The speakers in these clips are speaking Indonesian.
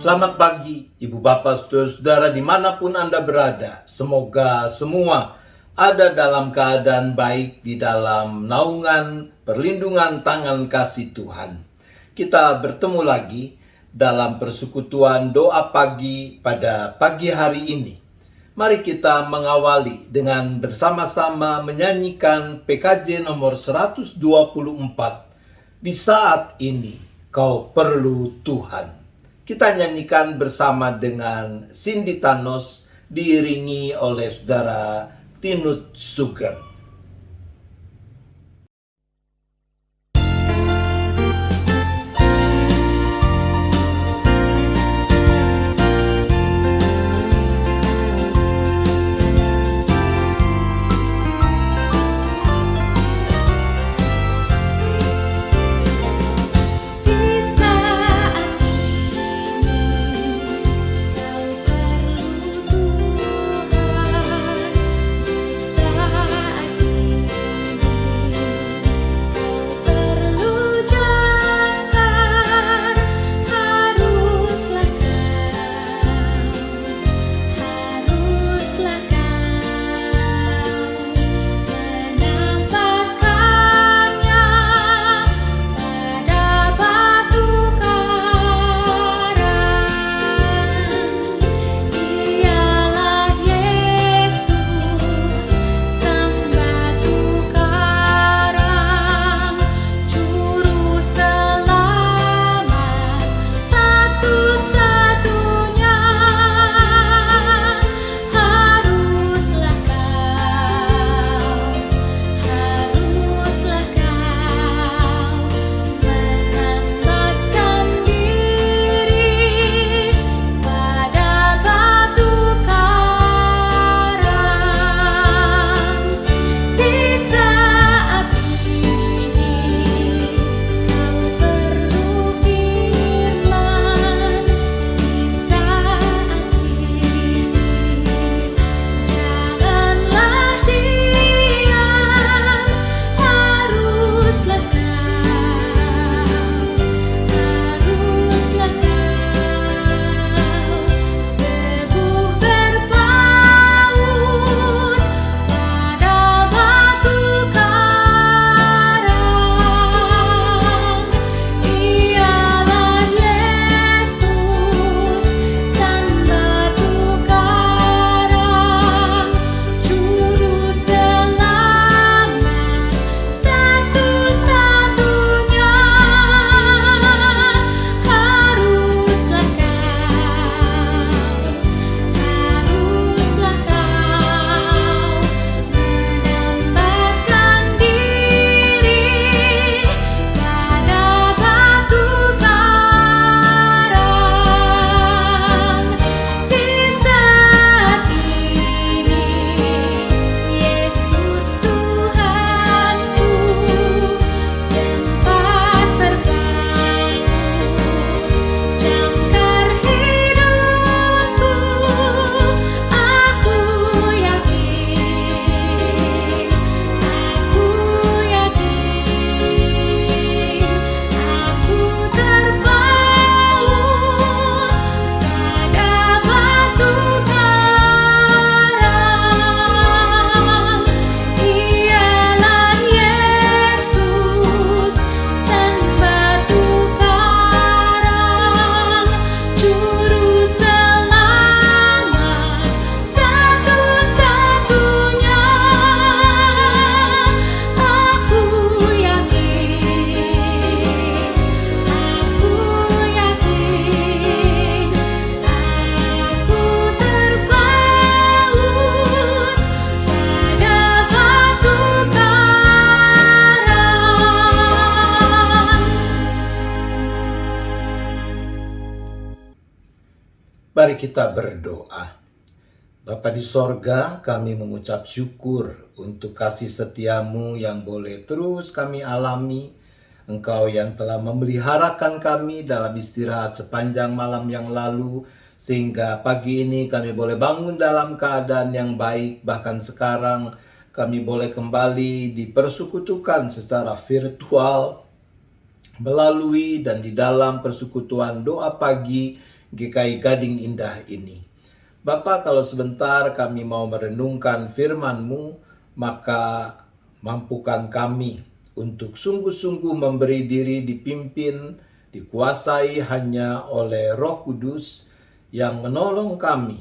Selamat pagi, Ibu Bapak, Saudara-saudara dimanapun Anda berada. Semoga semua ada dalam keadaan baik di dalam naungan perlindungan tangan kasih Tuhan. Kita bertemu lagi dalam persekutuan doa pagi pada pagi hari ini. Mari kita mengawali dengan bersama-sama menyanyikan PKJ nomor 124. Di saat ini kau perlu Tuhan. Kita nyanyikan bersama dengan Cindy Thanos, diiringi oleh saudara Tinut Sugeng. Mari kita berdoa. Bapa di sorga, kami mengucap syukur untuk kasih setiamu yang boleh terus kami alami. Engkau yang telah memeliharakan kami dalam istirahat sepanjang malam yang lalu, sehingga pagi ini kami boleh bangun dalam keadaan yang baik. Bahkan sekarang kami boleh kembali dipersekutukan secara virtual melalui dan di dalam persekutuan doa pagi GKI Gading Indah ini. Bapa, kalau sebentar kami mau merenungkan firman-Mu, maka mampukan kami untuk sungguh-sungguh memberi diri dipimpin, dikuasai hanya oleh Roh Kudus yang menolong kami,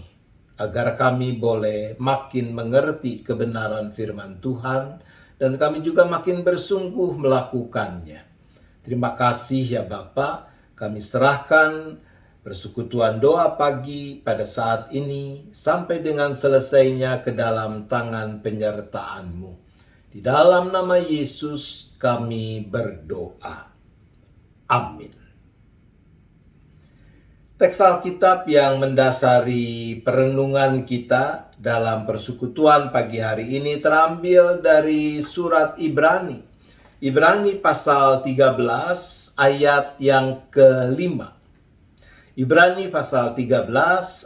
agar kami boleh makin mengerti kebenaran firman Tuhan, dan kami juga makin bersungguh melakukannya. Terima kasih ya Bapa, kami serahkan persekutuan doa pagi pada saat ini sampai dengan selesainya ke dalam tangan penyertaan-Mu. Di dalam nama Yesus kami berdoa. Amin. Teks Alkitab yang mendasari perenungan kita dalam persekutuan pagi hari ini terambil dari surat Ibrani. Ibrani pasal 13 ayat yang ke-5. Ibrani pasal 13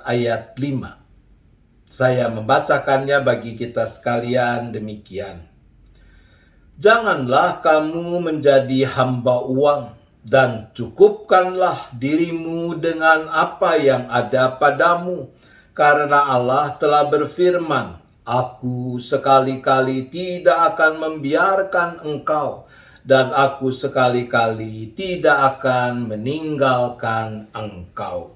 ayat 5. Saya membacakannya bagi kita sekalian demikian. Janganlah kamu menjadi hamba uang, dan cukupkanlah dirimu dengan apa yang ada padamu, karena Allah telah berfirman, Aku sekali-kali tidak akan membiarkan engkau, dan aku sekali-kali tidak akan meninggalkan engkau.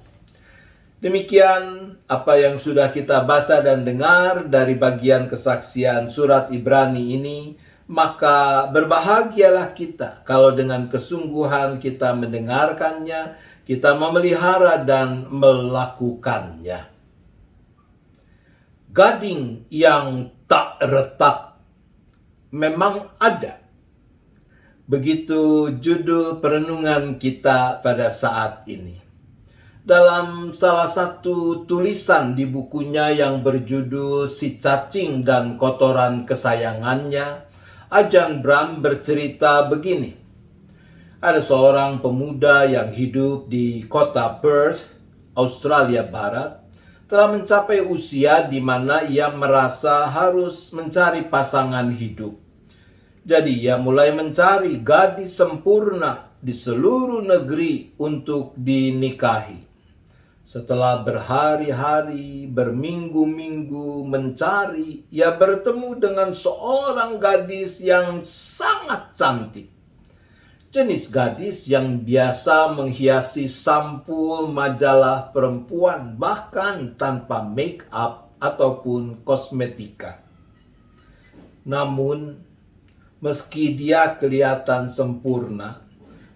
Demikian apa yang sudah kita baca dan dengar dari bagian kesaksian surat Ibrani ini, maka berbahagialah kita kalau dengan kesungguhan kita mendengarkannya, kita memelihara dan melakukannya. Gading yang tak retak memang ada. Begitu judul perenungan kita pada saat ini. Dalam salah satu tulisan di bukunya yang berjudul Si Cacing dan Kotoran Kesayangannya, Ajahn Brahm bercerita begini. Ada seorang pemuda yang hidup di kota Perth, Australia Barat, telah mencapai usia di mana ia merasa harus mencari pasangan hidup. Jadi ia mulai mencari gadis sempurna di seluruh negeri untuk dinikahi. Setelah berhari-hari, berminggu-minggu mencari, ia bertemu dengan seorang gadis yang sangat cantik. Jenis gadis yang biasa menghiasi sampul majalah perempuan, bahkan tanpa make up ataupun kosmetika. Namun, meski dia kelihatan sempurna,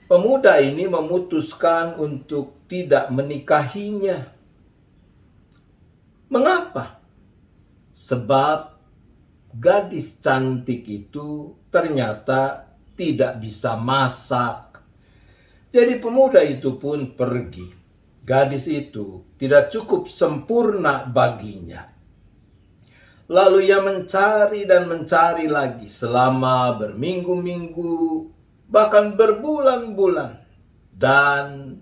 pemuda ini memutuskan untuk tidak menikahinya. Mengapa? Sebab gadis cantik itu ternyata tidak bisa masak. Jadi pemuda itu pun pergi. Gadis itu tidak cukup sempurna baginya. Lalu ia mencari dan mencari lagi selama berminggu-minggu, bahkan berbulan-bulan. Dan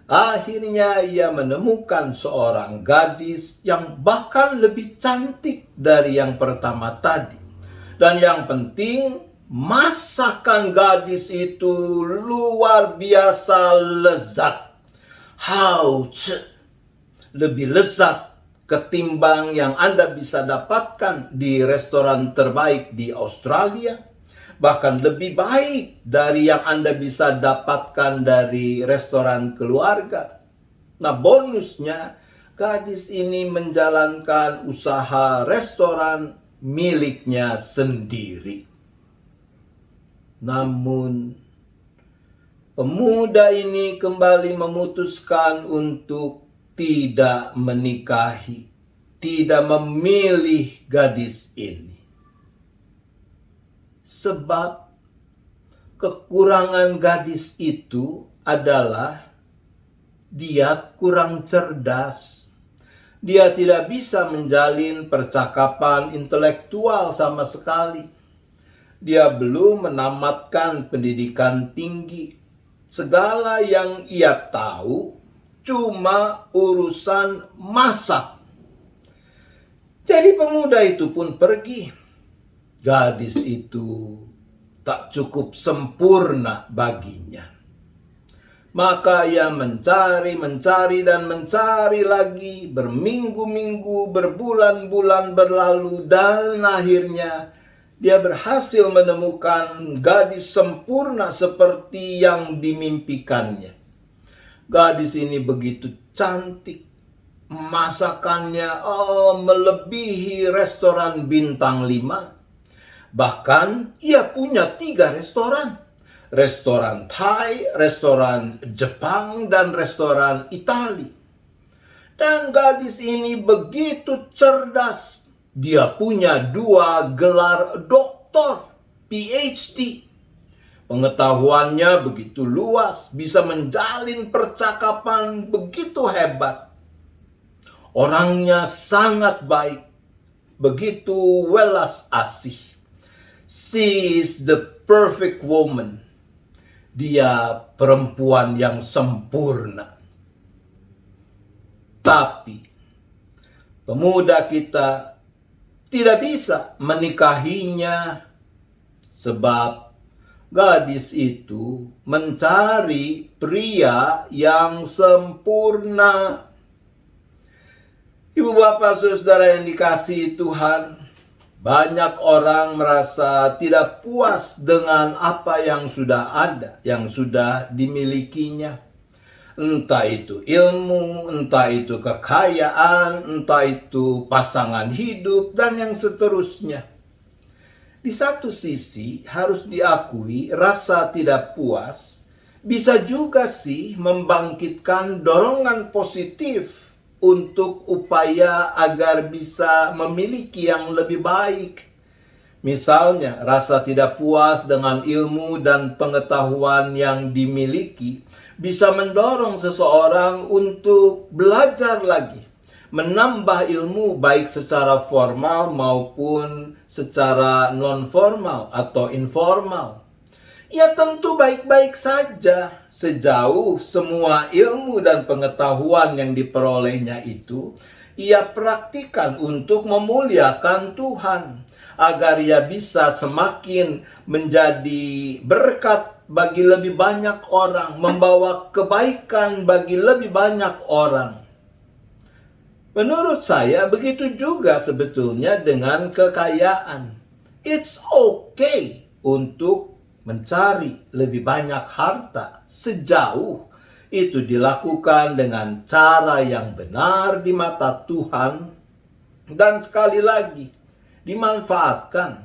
akhirnya ia menemukan seorang gadis yang bahkan lebih cantik dari yang pertama tadi. Dan yang penting, masakan gadis itu luar biasa lezat. Lebih lezat ketimbang yang Anda bisa dapatkan di restoran terbaik di Australia. Bahkan lebih baik dari yang Anda bisa dapatkan dari restoran keluarga. Nah, bonusnya, gadis ini menjalankan usaha restoran miliknya sendiri. Namun, pemuda ini kembali memutuskan untuk tidak menikahi, tidak memilih gadis ini. Sebab kekurangan gadis itu adalah dia kurang cerdas. Dia tidak bisa menjalin percakapan intelektual sama sekali. Dia belum menamatkan pendidikan tinggi. Segala yang ia tahu cuma urusan masak. Jadi pemuda itu pun pergi. Gadis itu tak cukup sempurna baginya. Maka ia mencari dan mencari lagi, berminggu-minggu, berbulan-bulan berlalu, dan akhirnya dia berhasil menemukan gadis sempurna seperti yang dimimpikannya. Gadis ini begitu cantik, masakannya melebihi restoran bintang 5. Bahkan ia punya 3 restoran. Restoran Thai, restoran Jepang, dan restoran Itali. Dan gadis ini begitu cerdas. Dia punya 2 gelar doktor, PhD. Pengetahuannya begitu luas, bisa menjalin percakapan begitu hebat. Orangnya sangat baik, begitu welas asih. She is the perfect woman. Dia perempuan yang sempurna. Tapi pemuda kita tidak bisa menikahinya sebab gadis itu mencari pria yang sempurna. Ibu bapak saudara yang dikasihi Tuhan, banyak orang merasa tidak puas dengan apa yang sudah ada, yang sudah dimilikinya. Entah itu ilmu, entah itu kekayaan, entah itu pasangan hidup, dan yang seterusnya. Di satu sisi harus diakui rasa tidak puas bisa juga sih membangkitkan dorongan positif untuk upaya agar bisa memiliki yang lebih baik. Misalnya, rasa tidak puas dengan ilmu dan pengetahuan yang dimiliki bisa mendorong seseorang untuk belajar lagi, menambah ilmu baik secara formal maupun secara non-formal atau informal. Ya tentu baik-baik saja sejauh semua ilmu dan pengetahuan yang diperolehnya itu ia praktikkan untuk memuliakan Tuhan, agar ia bisa semakin menjadi berkat bagi lebih banyak orang, membawa kebaikan bagi lebih banyak orang. Menurut saya begitu juga sebetulnya dengan kekayaan. It's okay untuk mencari lebih banyak harta sejauh itu dilakukan dengan cara yang benar di mata Tuhan, dan sekali lagi dimanfaatkan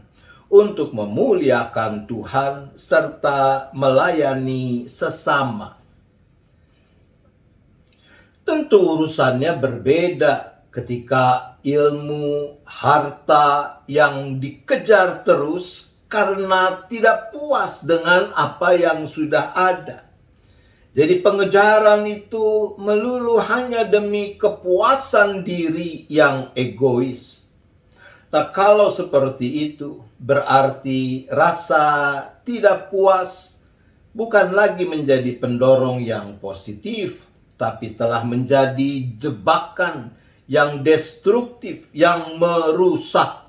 untuk memuliakan Tuhan serta melayani sesama. Tentu urusannya berbeda ketika ilmu, harta yang dikejar terus karena tidak puas dengan apa yang sudah ada. Jadi pengejaran itu melulu hanya demi kepuasan diri yang egois. Nah, kalau seperti itu, berarti rasa tidak puas bukan lagi menjadi pendorong yang positif, tapi telah menjadi jebakan yang destruktif, yang merusak.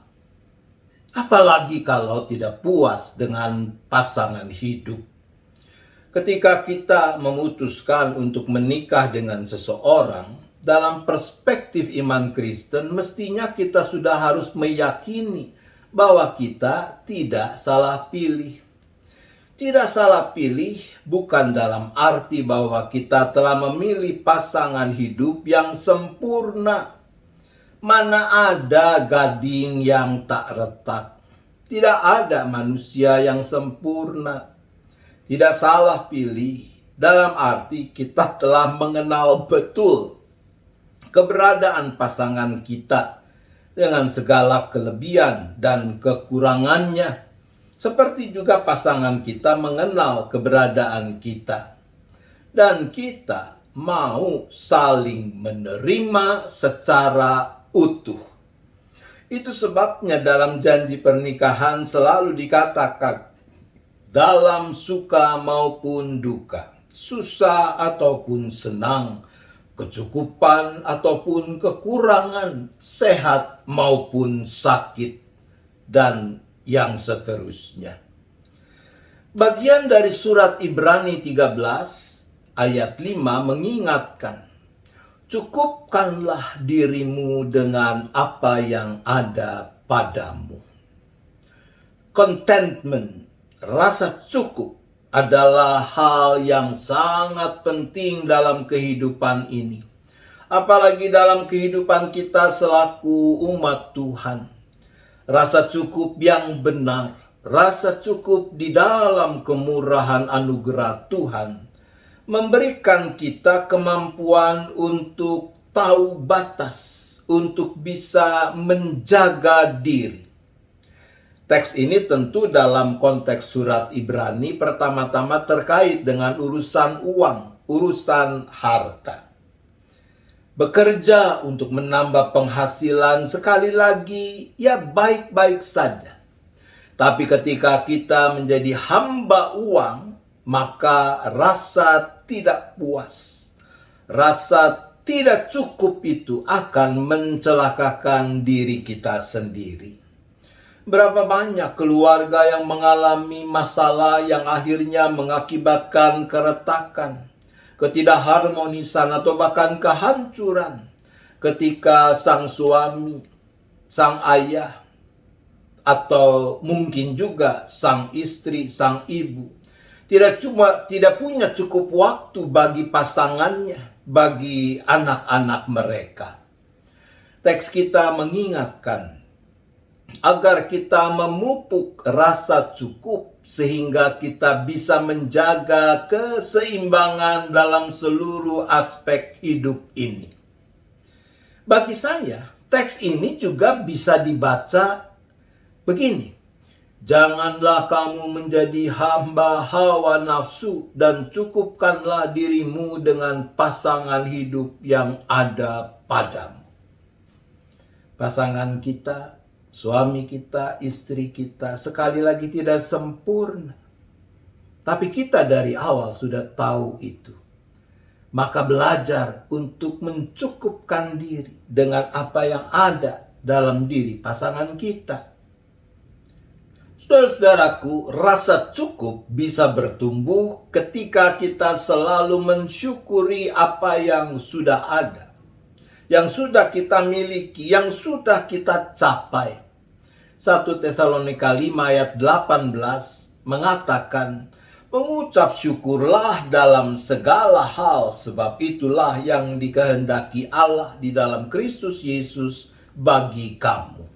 Apalagi kalau tidak puas dengan pasangan hidup. Ketika kita memutuskan untuk menikah dengan seseorang, dalam perspektif iman Kristen, mestinya kita sudah harus meyakini bahwa kita tidak salah pilih. Tidak salah pilih bukan dalam arti bahwa kita telah memilih pasangan hidup yang sempurna. Mana ada gading yang tak retak. Tidak ada manusia yang sempurna. Tidak salah pilih dalam arti kita telah mengenal betul keberadaan pasangan kita dengan segala kelebihan dan kekurangannya. Seperti juga pasangan kita mengenal keberadaan kita. Dan kita mau saling menerima secara utuh. Itu sebabnya dalam janji pernikahan selalu dikatakan, dalam suka maupun duka, susah ataupun senang, kecukupan ataupun kekurangan, sehat maupun sakit, dan yang seterusnya. Bagian dari surat Ibrani 13 ayat 5 mengingatkan, cukupkanlah dirimu dengan apa yang ada padamu. Contentment, rasa cukup, adalah hal yang sangat penting dalam kehidupan ini. Apalagi dalam kehidupan kita selaku umat Tuhan. Rasa cukup yang benar, rasa cukup di dalam kemurahan anugerah Tuhan, memberikan kita kemampuan untuk tahu batas, untuk bisa menjaga diri. Teks ini tentu dalam konteks surat Ibrani pertama-tama terkait dengan urusan uang, urusan harta. Bekerja untuk menambah penghasilan sekali lagi ya baik-baik saja. Tapi ketika kita menjadi hamba uang, maka rasa tidak puas, rasa tidak cukup itu akan mencelakakan diri kita sendiri. Berapa banyak keluarga yang mengalami masalah yang akhirnya mengakibatkan keretakan, ketidakharmonisan atau bahkan kehancuran ketika sang suami, sang ayah, atau mungkin juga sang istri, sang ibu tidak punya cukup waktu bagi pasangannya, bagi anak-anak mereka. Teks kita mengingatkan agar kita memupuk rasa cukup sehingga kita bisa menjaga keseimbangan dalam seluruh aspek hidup ini. Bagi saya, teks ini juga bisa dibaca begini. Janganlah kamu menjadi hamba hawa nafsu dan cukupkanlah dirimu dengan pasangan hidup yang ada padamu. Pasangan kita, suami kita, istri kita sekali lagi tidak sempurna. Tapi kita dari awal sudah tahu itu. Maka belajar untuk mencukupkan diri dengan apa yang ada dalam diri pasangan kita. Saudara-saudaraku, rasa cukup bisa bertumbuh ketika kita selalu mensyukuri apa yang sudah ada, yang sudah kita miliki, yang sudah kita capai. 1 Tesalonika 5 ayat 18 mengatakan, mengucap syukurlah dalam segala hal, sebab itulah yang dikehendaki Allah di dalam Kristus Yesus bagi kamu.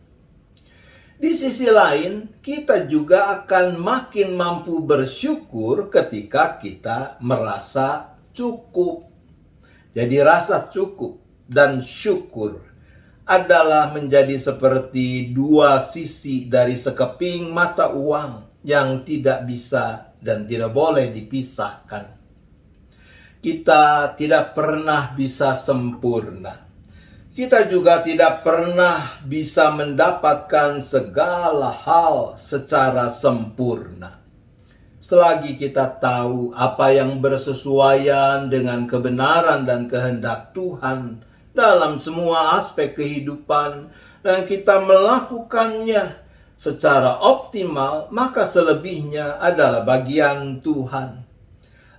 Di sisi lain, kita juga akan makin mampu bersyukur ketika kita merasa cukup. Jadi rasa cukup dan syukur adalah menjadi seperti dua sisi dari sekeping mata uang yang tidak bisa dan tidak boleh dipisahkan. Kita tidak pernah bisa sempurna. Kita juga tidak pernah bisa mendapatkan segala hal secara sempurna. Selagi kita tahu apa yang bersesuaian dengan kebenaran dan kehendak Tuhan dalam semua aspek kehidupan, dan kita melakukannya secara optimal, maka selebihnya adalah bagian Tuhan.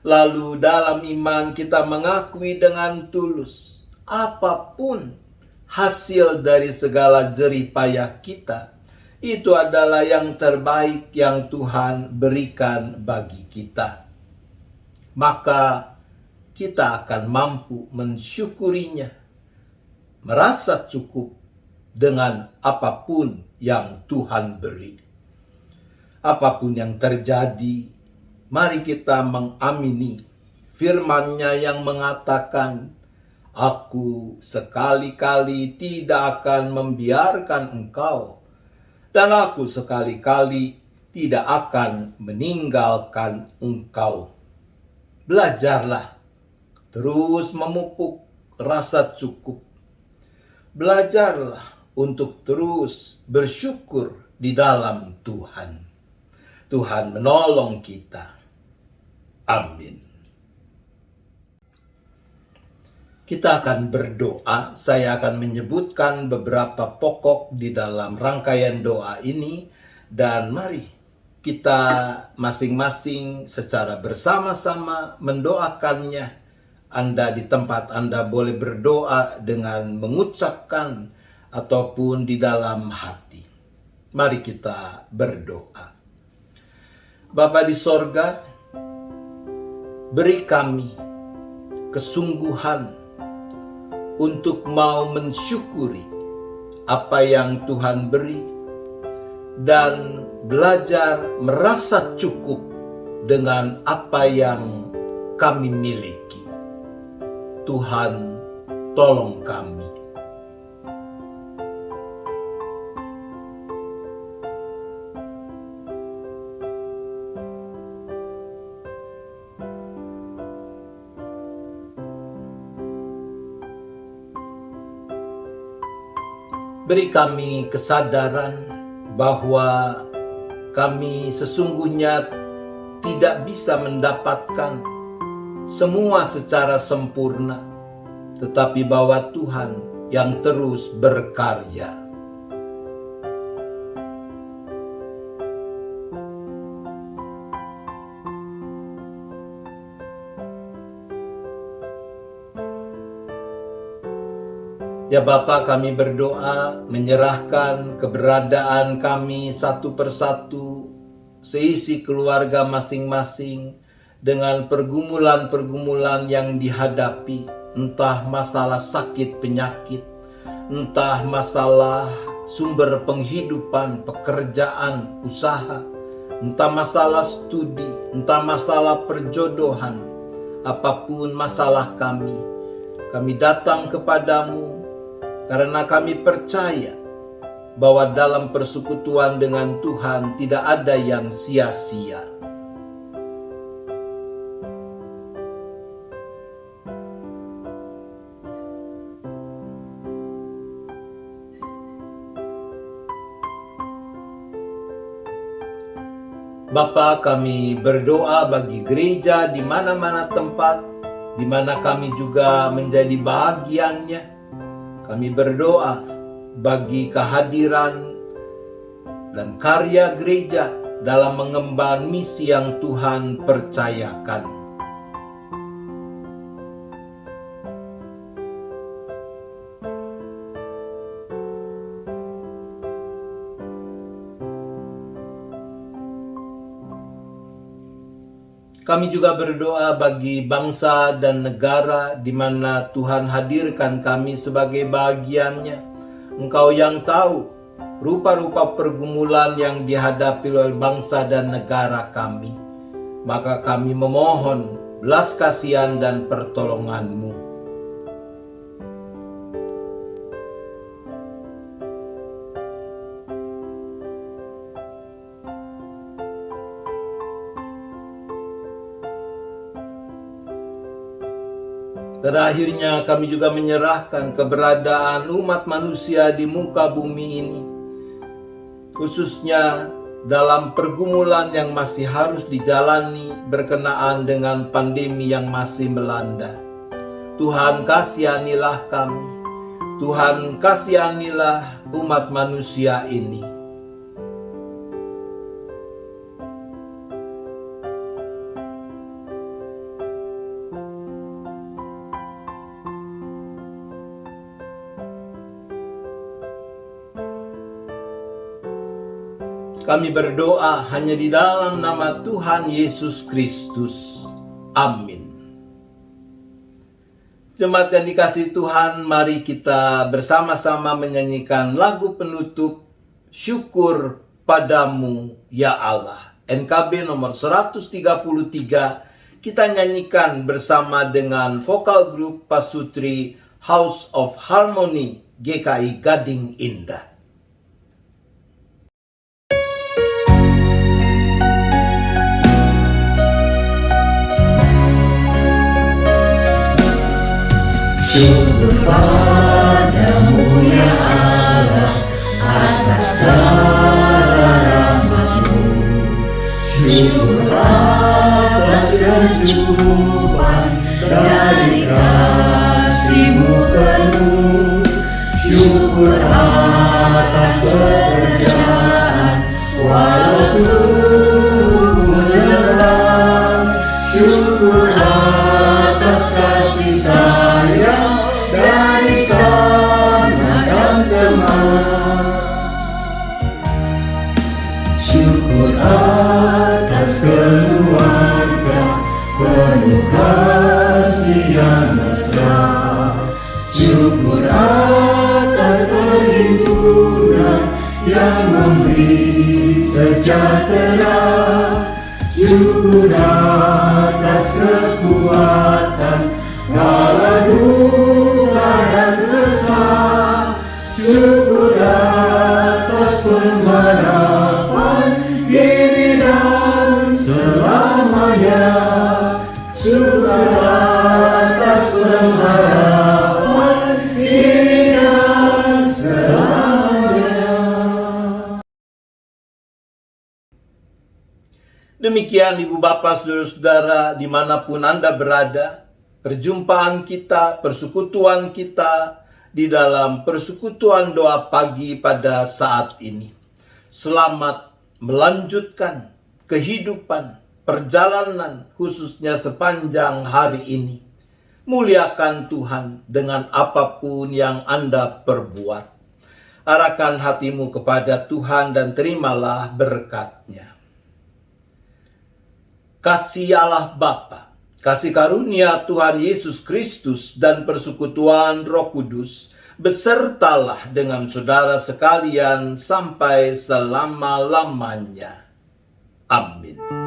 Lalu dalam iman kita mengakui dengan tulus, apapun hasil dari segala jerih payah kita, itu adalah yang terbaik yang Tuhan berikan bagi kita. Maka kita akan mampu mensyukurinya, merasa cukup dengan apapun yang Tuhan beri. Apapun yang terjadi, mari kita mengamini firman-Nya yang mengatakan, Aku sekali-kali tidak akan membiarkan engkau, dan aku sekali-kali tidak akan meninggalkan engkau. Belajarlah terus memupuk rasa cukup. Belajarlah untuk terus bersyukur di dalam Tuhan. Tuhan menolong kita. Amin. Kita akan berdoa. Saya akan menyebutkan beberapa pokok di dalam rangkaian doa ini. Dan mari kita masing-masing secara bersama-sama mendoakannya. Anda di tempat Anda boleh berdoa dengan mengucapkan ataupun di dalam hati. Mari kita berdoa. Bapa di sorga, beri kami kesungguhan untuk mau mensyukuri apa yang Tuhan beri dan belajar merasa cukup dengan apa yang kami miliki. Tuhan, tolong kami. Beri kami kesadaran bahwa kami sesungguhnya tidak bisa mendapatkan semua secara sempurna, tetapi bahwa Tuhan yang terus berkarya. Ya Bapa, kami berdoa menyerahkan keberadaan kami satu persatu, seisi keluarga masing-masing dengan pergumulan-pergumulan yang dihadapi, entah masalah sakit penyakit, entah masalah sumber penghidupan, pekerjaan, usaha, entah masalah studi, entah masalah perjodohan, apapun masalah kami datang kepadamu karena kami percaya bahwa dalam persekutuan dengan Tuhan tidak ada yang sia-sia. Bapa, kami berdoa bagi gereja di mana-mana tempat, di mana kami juga menjadi bagiannya. Kami berdoa bagi kehadiran dan karya gereja dalam mengemban misi yang Tuhan percayakan. Kami juga berdoa bagi bangsa dan negara di mana Tuhan hadirkan kami sebagai bagiannya. Engkau yang tahu rupa-rupa pergumulan yang dihadapi oleh bangsa dan negara kami. Maka kami memohon belas kasihan dan pertolongan-Mu. Dan akhirnya kami juga menyerahkan keberadaan umat manusia di muka bumi ini, khususnya dalam pergumulan yang masih harus dijalani berkenaan dengan pandemi yang masih melanda. Tuhan, kasihanilah kami. Tuhan, kasihanilah umat manusia ini. Kami berdoa hanya di dalam nama Tuhan Yesus Kristus. Amin. Jemaat yang dikasihi Tuhan, mari kita bersama-sama menyanyikan lagu penutup Syukur Padamu Ya Allah. NKB nomor 133 kita nyanyikan bersama dengan vokal grup Pasutri House of Harmony GKI Gading Indah. Syukur padamu ya Allah atas segala rahmat-Mu. Syukur atas kecukupan dari kasih-Mu penuh. Syukur atas pekerjaan walau Syukur atas perhimpunan yang memberi sejahtera. Syukur atas kekuatan kala duka dan kesal. Syukur atas pengharapan kini dan selamanya. Syukur atas pengharapan kini dan selamanya. Demikian Ibu Bapak Saudara-saudara dimanapun Anda berada, perjumpaan kita, persekutuan kita di dalam persekutuan doa pagi pada saat ini. Selamat melanjutkan kehidupan, perjalanan khususnya sepanjang hari ini. Muliakan Tuhan dengan apapun yang Anda perbuat. Arahkan hatimu kepada Tuhan dan terimalah berkat-Nya. Kasih Allah Bapa, kasih karunia Tuhan Yesus Kristus dan persekutuan Roh Kudus besertalah dengan saudara sekalian sampai selama-lamanya. Amin.